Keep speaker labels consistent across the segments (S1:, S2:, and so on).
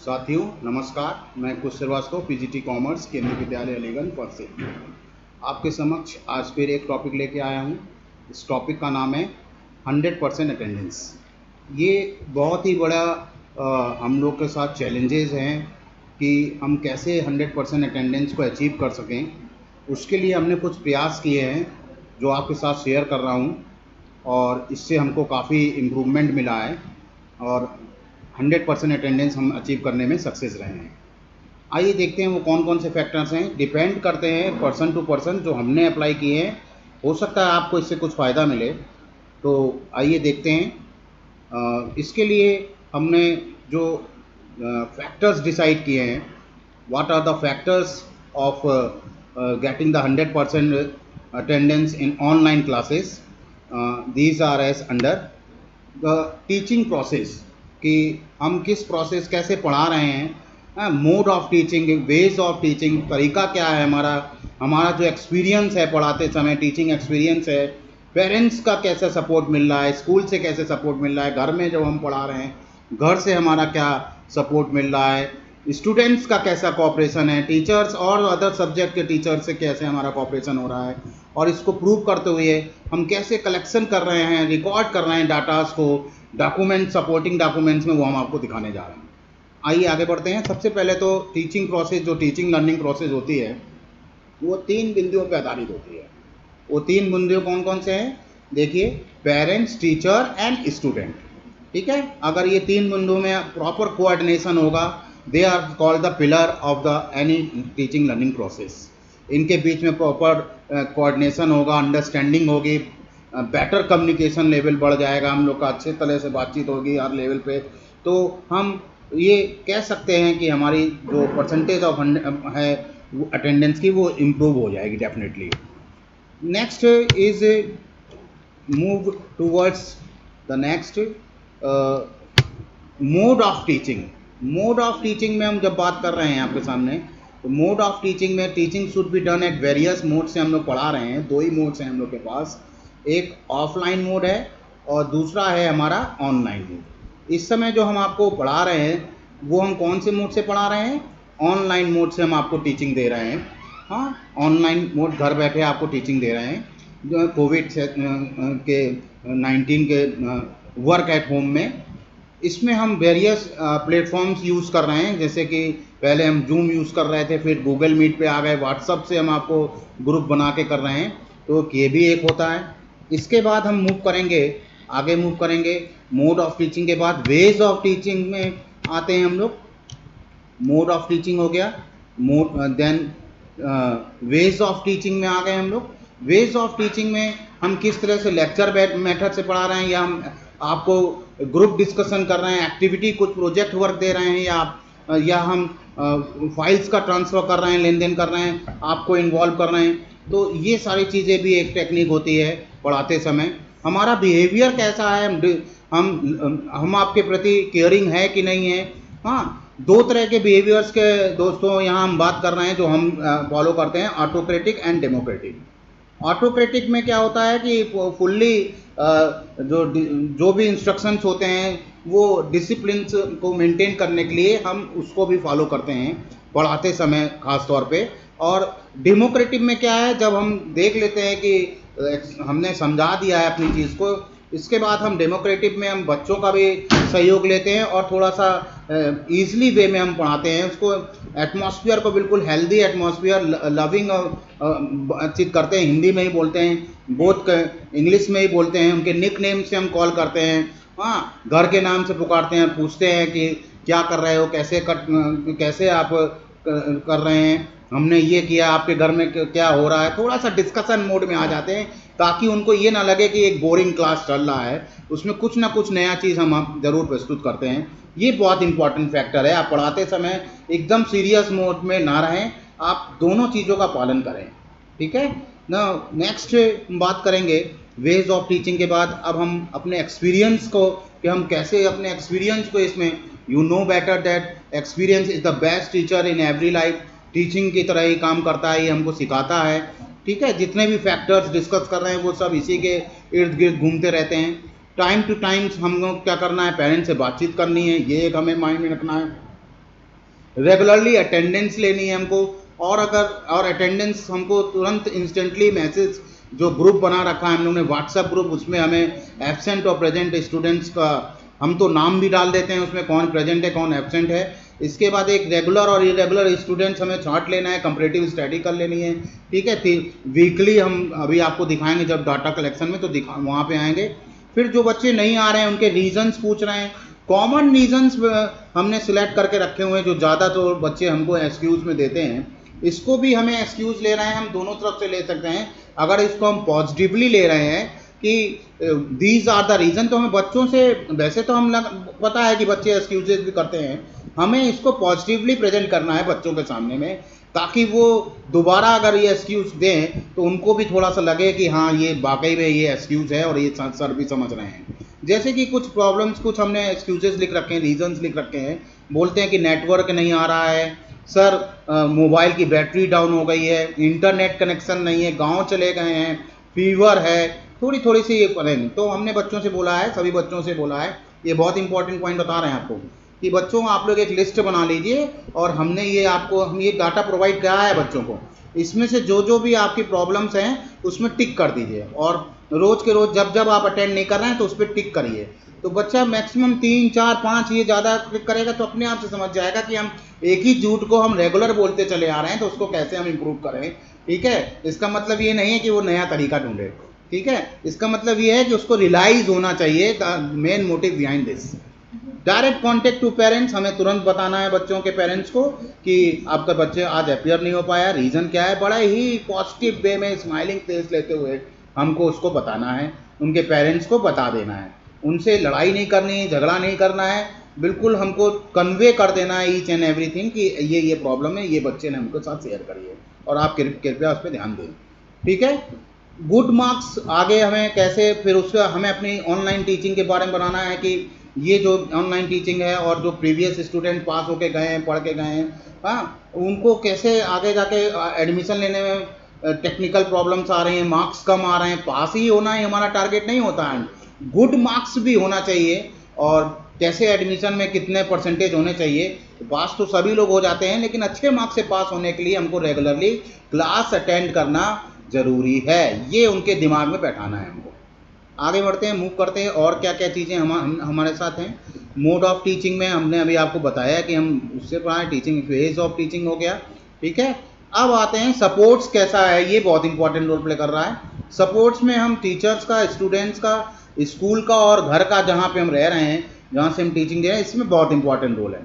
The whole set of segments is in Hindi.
S1: साथियों नमस्कार, मैं कुश श्रीवास्तव पीजीटी कॉमर्स केंद्रीय विद्यालय अलीगंज पर से आपके समक्ष आज फिर एक टॉपिक लेके आया हूँ। इस टॉपिक का नाम है 100% अटेंडेंस। ये बहुत ही बड़ा हम लोग के साथ चैलेंजेस हैं कि हम कैसे 100% अटेंडेंस को अचीव कर सकें। उसके लिए हमने कुछ प्रयास किए हैं जो आपके साथ शेयर कर रहा हूँ और इससे हमको काफ़ी इम्प्रूवमेंट मिला है और 100% अटेंडेंस हम अचीव करने में सक्सेस रहे हैं। आइए देखते हैं वो कौन कौन से फैक्टर्स हैं। डिपेंड करते हैं पर्सन टू पर्सन, जो हमने अप्लाई किए हैं हो सकता है आपको इससे कुछ फ़ायदा मिले। तो आइए देखते हैं। इसके लिए हमने जो फैक्टर्स डिसाइड किए हैं, what are the factors of getting the 100% attendance in online classes. These are as under the teaching process, कि हम किस प्रोसेस कैसे पढ़ा रहे हैं, mode of teaching, ways of teaching, तरीका क्या है हमारा जो एक्सपीरियंस है पढ़ाते समय, टीचिंग एक्सपीरियंस है, पेरेंट्स का कैसा सपोर्ट मिल रहा है, स्कूल से कैसे सपोर्ट मिल रहा है, घर में जब हम पढ़ा रहे हैं घर से हमारा क्या सपोर्ट मिल रहा है, स्टूडेंट्स का कैसा कोऑपरेशन है, टीचर्स और अदर सब्जेक्ट के टीचर्स से कैसे हमारा कोऑपरेशन हो रहा है, और इसको प्रूव करते हुए हम कैसे कलेक्शन कर रहे हैं, रिकॉर्ड कर रहे हैं डाटास को, डॉक्यूमेंट, सपोर्टिंग डॉक्यूमेंट्स में, वो हम आपको दिखाने जा रहे हैं। आइए आगे बढ़ते हैं। सबसे पहले तो टीचिंग प्रोसेस, जो टीचिंग लर्निंग प्रोसेस होती है वो 3 बिंदुओं पर आधारित होती है। वो 3 बिंदु कौन कौन से हैं? देखिए, पेरेंट्स, टीचर एंड स्टूडेंट। ठीक है, अगर ये 3 बिंदुओं में प्रॉपर कोऑर्डिनेशन होगा, they are called the pillar of the any teaching learning process. इनके बीच में प्रॉपर कोऑर्डिनेशन होगा, अंडरस्टैंडिंग होगी, बेटर कम्युनिकेशन लेवल बढ़ जाएगा, हम लोग का अच्छे तरह से बातचीत होगी हर लेवल पे। तो हम ये कह सकते हैं कि हमारी जो परसेंटेज ऑफ है अटेंडेंस की, वो इम्प्रूव हो जाएगी definitely. Next is move towards the next mode of teaching. Mode of teaching में हम जब बात कर रहे हैं आपके सामने, तो मोड ऑफ टीचिंग में teaching should be done at various mode से हम लोग पढ़ा रहे हैं। 2 ही मोड्स हैं हम लोग के पास, एक ऑफलाइन मोड है और दूसरा है हमारा ऑनलाइन मोड। इस समय जो हम आपको पढ़ा रहे हैं वो हम कौन से मोड से पढ़ा रहे हैं? ऑनलाइन मोड से हम आपको टीचिंग दे रहे हैं। हाँ, ऑनलाइन मोड, घर बैठे आपको टीचिंग दे रहे हैं, जो कोविड के 19 के वर्क एट होम में। इसमें हम वेरियस प्लेटफॉर्म्स यूज़ कर रहे हैं, जैसे कि पहले हम जूम यूज़ कर रहे थे, फिर गूगल मीट पे आ गए, व्हाट्सअप से हम आपको ग्रुप बना के कर रहे हैं, तो ये भी एक होता है। इसके बाद हम आगे मूव करेंगे। मोड ऑफ टीचिंग के बाद वेज ऑफ टीचिंग में आते हैं हम लोग। मोड ऑफ टीचिंग हो गया, देन वेज ऑफ टीचिंग में आ गए हम लोग। वेज ऑफ टीचिंग में हम किस तरह से लेक्चर मेथड से पढ़ा रहे हैं, या हम आपको ग्रुप डिस्कशन कर रहे हैं, एक्टिविटी कुछ प्रोजेक्ट वर्क दे रहे हैं, या हम फाइल्स का ट्रांसफ़र कर रहे हैं, लेन देन कर रहे हैं, आपको इन्वॉल्व कर रहे हैं। तो ये सारी चीज़ें भी एक टेक्निक होती है पढ़ाते समय। हमारा बिहेवियर कैसा है, हम आपके प्रति केयरिंग है कि नहीं है। हाँ, 2 तरह के बिहेवियर्स के दोस्तों यहाँ हम बात कर रहे हैं जो हम फॉलो करते हैं, ऑटोक्रेटिक एंड डेमोक्रेटिक। ऑटोक्रेटिक में क्या होता है कि फुल्ली जो भी इंस्ट्रक्शंस होते हैं वो डिसिप्लिन को मेंटेन करने के लिए हम उसको भी फॉलो करते हैं पढ़ाते समय खास तौर पे। और डेमोक्रेटिक में क्या है, जब हम देख लेते हैं कि हमने समझा दिया है अपनी चीज़ को, इसके बाद हम डेमोक्रेटिक में हम बच्चों का भी सहयोग लेते हैं और थोड़ा सा ईजली वे में हम पढ़ाते हैं उसको। एटमॉस्फेयर को बिल्कुल हेल्दी एटमॉस्फेयर, लविंग बातचीत करते हैं, हिंदी में ही बोलते हैं, बोथ इंग्लिश में ही बोलते हैं, उनके निक नेम से हम कॉल करते हैं। हाँ, घर के नाम से पुकारते हैं, पूछते हैं कि क्या कर रहे हो, कैसे आप कर रहे हैं, हमने ये किया, आपके घर में क्या हो रहा है। थोड़ा सा डिस्कशन मोड में आ जाते हैं ताकि उनको ये ना लगे कि एक बोरिंग क्लास चल रहा है, उसमें कुछ ना कुछ नया चीज़ हम ज़रूर प्रस्तुत करते हैं। ये बहुत इंपॉर्टेंट फैक्टर है। आप पढ़ाते समय एकदम सीरियस मोड में ना रहें, आप दोनों चीज़ों का पालन करें। ठीक है ना। नेक्स्ट बात करेंगे वेज ऑफ टीचिंग के बाद। अब हम अपने एक्सपीरियंस को, कि हम कैसे अपने एक्सपीरियंस को इसमें, you know better that experience is the best teacher in every life. Teaching की तरह ही काम करता है, ये हमको सिखाता है। ठीक है, जितने भी फैक्टर्स डिस्कस कर रहे हैं वो सब इसी के इर्द गिर्द घूमते रहते हैं। टाइम टू टाइम हम लोग क्या करना है, पेरेंट्स से बातचीत करनी है, ये एक हमें माइंड में रखना है। रेगुलरली अटेंडेंस लेनी है हमको, और अटेंडेंस हमको तुरंत इंस्टेंटली मैसेज, जो ग्रुप बना रखा है हम लोग ने व्हाट्सएप ग्रुप, उसमें हमें एब्सेंट और प्रेजेंट स्टूडेंट्स का हम तो नाम भी डाल देते हैं उसमें, कौन प्रेजेंट है कौन एब्सेंट है। इसके बाद एक रेगुलर और इरेगुलर स्टूडेंट्स हमें छांट लेना है, कंपैरेटिव स्टडी कर लेनी है, ठीक है। वीकली हम अभी आपको दिखाएंगे जब डाटा कलेक्शन में, तो वहाँ पे आएंगे। फिर जो बच्चे नहीं आ रहे हैं उनके रीजंस पूछ रहे हैं, कॉमन रीजंस हमने सिलेक्ट करके रखे हुए हैं जो ज़्यादा तो बच्चे हमको एक्सक्यूज़ में देते हैं, इसको भी हमें एक्सक्यूज़ ले रहे हैं, हम दोनों तरफ से ले सकते हैं। अगर इसको हम पॉजिटिवली ले रहे हैं कि दीज आर द रीज़न, तो हमें बच्चों से, वैसे तो हम पता है कि बच्चे एक्सक्यूजेज भी करते हैं, हमें इसको पॉजिटिवली प्रेजेंट करना है बच्चों के सामने में, ताकि वो दोबारा अगर ये एक्सक्यूज़ दें तो उनको भी थोड़ा सा लगे कि हाँ ये वाकई में ये एक्सक्यूज़ है और ये सर भी समझ रहे हैं। जैसे कि कुछ प्रॉब्लम्स, कुछ हमने एक्सक्यूजेज लिख रखे हैं, रीजंस लिख रखे हैं। बोलते हैं कि नेटवर्क नहीं आ रहा है सर, मोबाइल की बैटरी डाउन हो गई है, इंटरनेट कनेक्शन नहीं है, गांव चले गए हैं, फीवर है, थोड़ी सी ये करें। तो हमने बच्चों से बोला है, सभी बच्चों से बोला है, ये बहुत इंपॉर्टेंट पॉइंट बता रहे हैं आपको, कि बच्चों आप लोग एक लिस्ट बना लीजिए, और हमने ये आपको, हम ये डाटा प्रोवाइड कराया है बच्चों को, इसमें से जो भी आपकी प्रॉब्लम्स हैं उसमें टिक कर दीजिए, और रोज़ के रोज़ जब आप अटेंड नहीं कर रहे हैं तो उस पर टिक करिए। तो बच्चा मैक्सिमम 3, 4, 5 ये ज़्यादा क्लिक करेगा तो अपने आप से समझ जाएगा कि हम एक ही झूठ को हम रेगुलर बोलते चले आ रहे हैं, तो उसको कैसे हम इम्प्रूव करें, ठीक है। इसका मतलब ये नहीं है कि वो नया तरीका ढूंढे, ठीक है, इसका मतलब ये है कि उसको रियलाइज होना चाहिए the main motive behind this. Direct contact to parents, हमें तुरंत बताना है बच्चों के पेरेंट्स को कि आपका बच्चे आज अपियर नहीं हो पाया, रीज़न क्या है, बड़ा ही पॉजिटिव वे में स्माइलिंग फेस लेते हुए हमको उसको बताना है, उनके पेरेंट्स को बता देना है, उनसे लड़ाई नहीं करनी है, झगड़ा नहीं करना है, बिल्कुल हमको कन्वे कर देना है ईच एंड एवरीथिंग कि ये प्रॉब्लम है, ये बच्चे ने हमको साथ शेयर करी है और आप कृपया उस पर ध्यान दें, ठीक है। गुड मार्क्स आगे हमें कैसे, फिर उसका हमें अपनी ऑनलाइन टीचिंग के बारे में बनाना है कि ये जो ऑनलाइन टीचिंग है और जो प्रीवियस स्टूडेंट पास होके गए हैं, पढ़ के गए हैं, हाँ, उनको कैसे आगे जाके एडमिशन लेने में टेक्निकल प्रॉब्लम्स आ रही हैं, मार्क्स कम आ रहे हैं, पास ही होना ही हमारा टारगेट नहीं होता है, गुड मार्क्स भी होना चाहिए, और कैसे एडमिशन में कितने परसेंटेज होने चाहिए। तो पास तो सभी लोग हो जाते हैं, लेकिन अच्छे मार्क्स से पास होने के लिए हमको रेगुलरली क्लास अटेंड करना ज़रूरी है, ये उनके दिमाग में बैठाना है हमको। आगे बढ़ते हैं, मूव करते हैं, और क्या क्या चीज़ें हमारे साथ हैं। मोड ऑफ टीचिंग में हमने अभी आपको बताया कि हम उससे पढ़ाएं, टीचिंग फेज ऑफ टीचिंग हो गया, ठीक है। अब आते हैं सपोर्ट्स कैसा है, ये बहुत इंपॉर्टेंट रोल प्ले कर रहा है। सपोर्ट्स में हम टीचर्स का, स्टूडेंट्स का, स्कूल का और घर का, जहाँ पे हम रह रहे हैं, जहाँ से हम टीचिंग दे रहे हैं, इसमें बहुत इंपॉर्टेंट रोल है।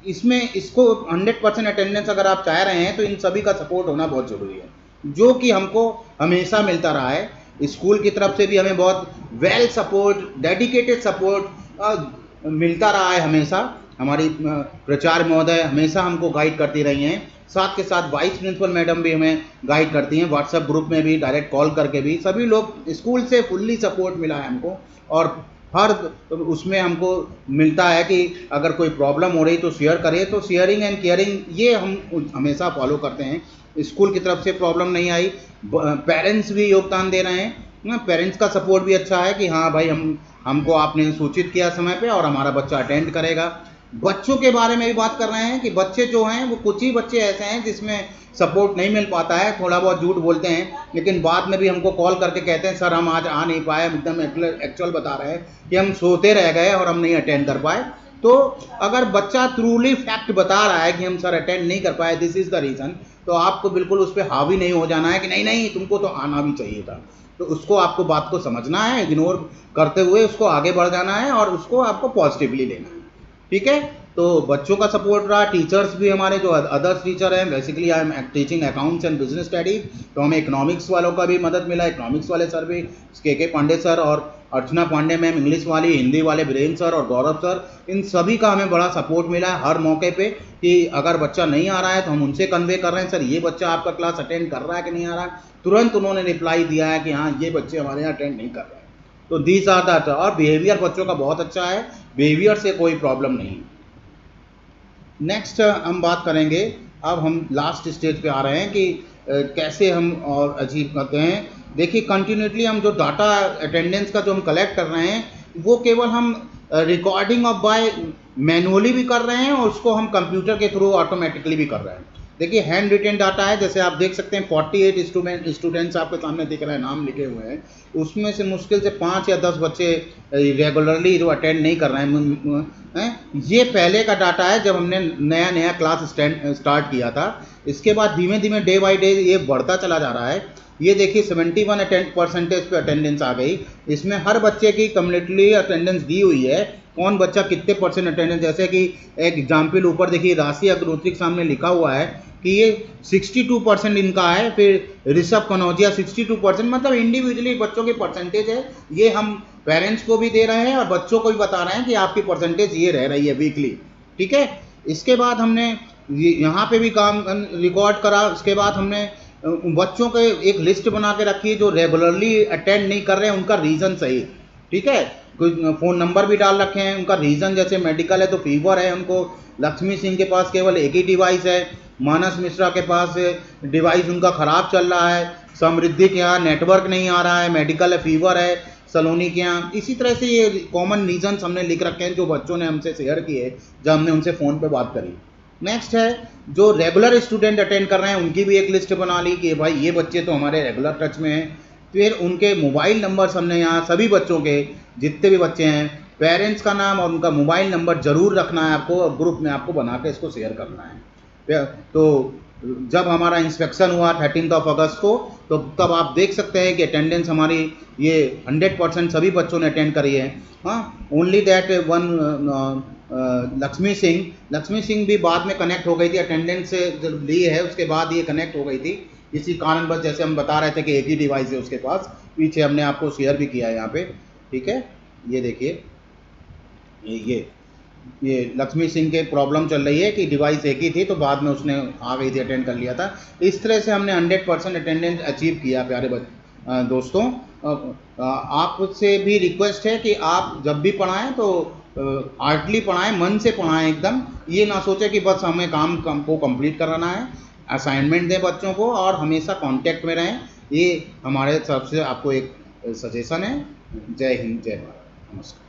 S1: इसमें इसको 100% अटेंडेंस अगर आप चाह रहे हैं तो इन सभी का सपोर्ट होना बहुत ज़रूरी है, जो कि हमको हमेशा मिलता रहा है। स्कूल की तरफ से भी हमें बहुत वेल सपोर्ट, डेडिकेटेड सपोर्ट मिलता रहा है हमेशा। हमारी प्राचार्य महोदय हमेशा हमको गाइड करती रही हैं, साथ के साथ वाइस प्रिंसिपल मैडम भी हमें गाइड करती हैं, व्हाट्सएप ग्रुप में भी, डायरेक्ट कॉल करके भी, सभी लोग, स्कूल से फुल्ली सपोर्ट मिला है हमको। और हर उसमें हमको मिलता है कि अगर कोई प्रॉब्लम हो रही तो शेयर करिए, तो शेयरिंग एंड केयरिंग ये हम हमेशा फॉलो करते हैं। स्कूल की तरफ से प्रॉब्लम नहीं आई, पेरेंट्स भी योगदान दे रहे हैं, पेरेंट्स का सपोर्ट भी अच्छा है कि हाँ भाई हमको आपने सूचित किया समय पे और हमारा बच्चा अटेंड करेगा। बच्चों के बारे में भी बात कर रहे हैं कि बच्चे जो हैं वो कुछ ही बच्चे ऐसे हैं जिसमें सपोर्ट नहीं मिल पाता है, थोड़ा बहुत झूठ बोलते हैं, लेकिन बाद में भी हमको कॉल करके कहते हैं सर हम आज आ नहीं पाए, एकदम एक्चुअल बता रहे हैं कि हम सोते रह गए और हम नहीं अटेंड कर पाए। तो अगर बच्चा ट्रूली फैक्ट बता रहा है कि हम सर अटेंड नहीं कर पाए, दिस इज़ द रीज़न, तो आपको बिल्कुल उस पर हावी नहीं हो जाना है कि नहीं तुमको तो आना भी चाहिए था। तो उसको आपको बात को समझना है, इग्नोर करते हुए उसको आगे बढ़ जाना है और उसको आपको पॉजिटिवली लेना है, ठीक है। तो बच्चों का सपोर्ट रहा, टीचर्स भी हमारे जो अदर्स टीचर हैं, basically I am teaching accounts and business studies, तो हमें इकोनॉमिक्स वालों का भी मदद मिला, इकोनॉमिक्स वाले सर भी के पांडे सर और अर्चना पांडे मैम इंग्लिश वाली, हिंदी वाले वीरेंद्र सर और गौरव सर, इन सभी का हमें बड़ा सपोर्ट मिला है हर मौके पे कि अगर बच्चा नहीं आ रहा है तो हम उनसे कन्वे कर रहे हैं सर ये बच्चा आपका क्लास अटेंड कर रहा है कि नहीं आ रहा है, तुरंत उन्होंने रिप्लाई दिया है कि हाँ ये बच्चे हमारे यहाँ अटेंड नहीं कर रहे हैं। तो दीज आर द, और बिहेवियर बच्चों का बहुत अच्छा है, बिहेवियर से कोई प्रॉब्लम नहीं। नेक्स्ट हम बात करेंगे, अब हम लास्ट स्टेज पे आ रहे हैं कि कैसे हम और अचीव करते हैं। देखिए कंटिन्यूसली हम जो डाटा अटेंडेंस का जो हम कलेक्ट कर रहे हैं वो केवल हम रिकॉर्डिंग ऑफ बाय मैनुअली भी कर रहे हैं और उसको हम कंप्यूटर के थ्रू ऑटोमेटिकली भी कर रहे हैं। देखिए हैंड रिटेन डाटा है, जैसे आप देख सकते हैं 48 स्टूडेंट्स आपके सामने दिख रहे हैं, नाम लिखे हुए हैं। उसमें से मुश्किल से 5 या 10 बच्चे रेगुलरली जो अटेंड नहीं कर रहे हैं। ये पहले का डाटा है जब हमने नया नया क्लास स्टार्ट किया था। इसके बाद धीमे धीमे डे बाई डे ये बढ़ता चला जा रहा है। ये देखिए 71% पे अटेंडेंस आ गई। इसमें हर बच्चे की कम्युनिटली अटेंडेंस दी हुई है, कौन बच्चा कितने परसेंट अटेंडेंस। जैसे कि एक एग्जाम्पल ऊपर देखिए राशि अग्निहोत्री के सामने लिखा हुआ है कि ये 62% इनका है। फिर ऋषभ कनौजिया 62%, मतलब इंडिविजुअली बच्चों की परसेंटेज है। ये हम पेरेंट्स को भी दे रहे हैं और बच्चों को भी बता रहे हैं कि आपकी परसेंटेज ये रह रही है वीकली, ठीक है। इसके बाद हमने यहाँ पे भी काम रिकॉर्ड करा। उसके बाद हमने बच्चों के एक लिस्ट बना के रखी है जो रेगुलरली अटेंड नहीं कर रहे हैं, उनका रीज़न सही, ठीक है। कुछ फ़ोन नंबर भी डाल रखे हैं, उनका रीज़न जैसे मेडिकल है तो फीवर है उनको। लक्ष्मी सिंह के पास केवल एक ही डिवाइस है, मानस मिश्रा के पास डिवाइस उनका ख़राब चल रहा है, समृद्धि के यहाँ नेटवर्क नहीं आ रहा है, मेडिकल है फीवर है, सलोनी के यहाँ। इसी तरह से ये कॉमन रीजन्स हमने लिख रखे हैं जो बच्चों ने हमसे शेयर किए जब हमने उनसे फ़ोन पे बात करी। नेक्स्ट है जो रेगुलर स्टूडेंट अटेंड कर रहे हैं उनकी भी एक लिस्ट बना ली कि भाई ये बच्चे तो हमारे रेगुलर टच में हैं। फिर उनके मोबाइल नंबर्स हमने यहाँ सभी बच्चों के जितने भी बच्चे हैं, पेरेंट्स का नाम और उनका मोबाइल नंबर ज़रूर रखना है आपको और ग्रुप में आपको बना के इसको शेयर करना है। तो जब हमारा इंस्पेक्शन हुआ 13 अगस्त को, तो तब आप देख सकते हैं कि अटेंडेंस हमारी ये 100% सभी बच्चों ने अटेंड करी है। हाँ, only that one Lakshmi Singh भी बाद में कनेक्ट हो गई थी, अटेंडेंस से जब ली है उसके बाद ये कनेक्ट हो गई थी। इसी कारणवश जैसे हम बता रहे थे कि एक ही डिवाइस है उसके पास, पीछे हमने आपको शेयर भी किया है यहाँ पे, ठीक है। ये देखिए ये लक्ष्मी सिंह के प्रॉब्लम चल रही है कि डिवाइस एक ही थी तो बाद में उसने आ गई थी, अटेंड कर लिया था। इस तरह से हमने 100% अटेंडेंस अचीव किया। प्यारे दोस्तों, आपसे भी रिक्वेस्ट है कि आप जब भी पढ़ाएं तो आर्टली पढ़ाएं, मन से पढ़ाएं एकदम। ये ना सोचें कि बस हमें काम को कंप्लीट कराना है। असाइनमेंट दें बच्चों को और हमेशा कांटेक्ट में रहें। ये हमारे तरफ से आपको एक सजेशन है। जय हिंद, जय भारत, नमस्कार।